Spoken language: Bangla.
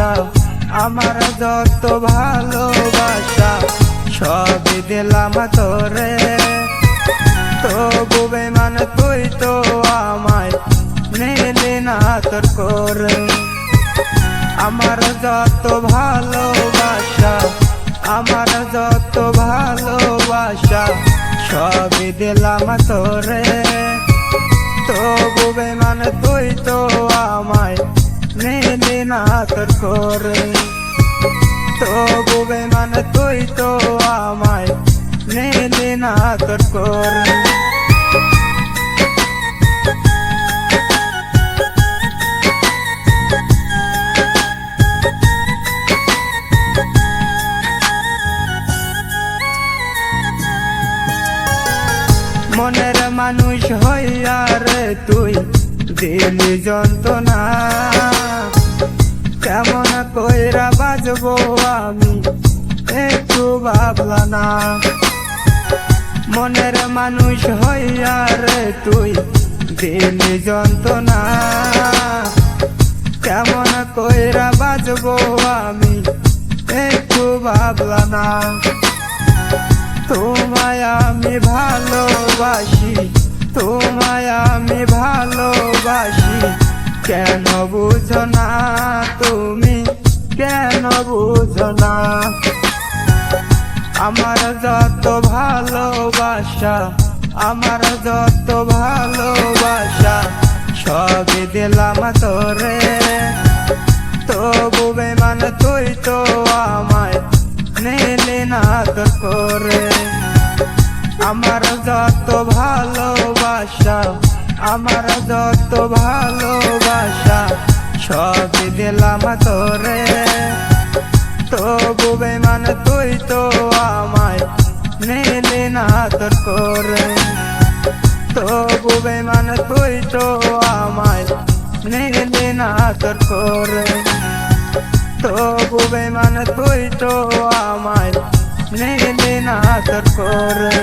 ভালোবাসা আমার যত ভালোবাসা সবই দিলাম তোরে। তবু বেমান তুই তো আমায় নিলি না তোর করে। আমার যত ভালোবাসা আমার যত ভালোবাসা সবই দিলাম তোরে। তবু বেমান তুই তো আমায় নিলি না তোর করে। তবু বেমান তুই তো আমায় নিলি না তোর করে। মনের মানুষ হইয়া রে তুই দিলি যন্ত্রণা, কেমন কইরা বাজবো আমি একটু ভাবলা না। মনের মানুষ হইয়া রে তুই দিলি যন্ত্রণা, কেমন কইরা বাজবো আমি একটু ভাবলা না। তোমায় আমি ভালোবাসি তোমায় আমি ভালোবাসি, কেন বুঝো না তুমি কেন বুঝো না। আমার যত ভালোবাসা আমার যত ভালোবাসা সবই দিলাম তোরে। তবু বেমান তুই তো আমায় নিলি না তোর করে। আমার যত ভালোবাসা আমার যত ভালোবাসা সবই দিলাম তোরে। তবু বেমান তুই তো আমায় নিলি না তোর করে। তবু বেমান তুই তো আমায় নিলি না তোর করে। তবু বেমান তুই তো আমায় নিলি না তোর করে।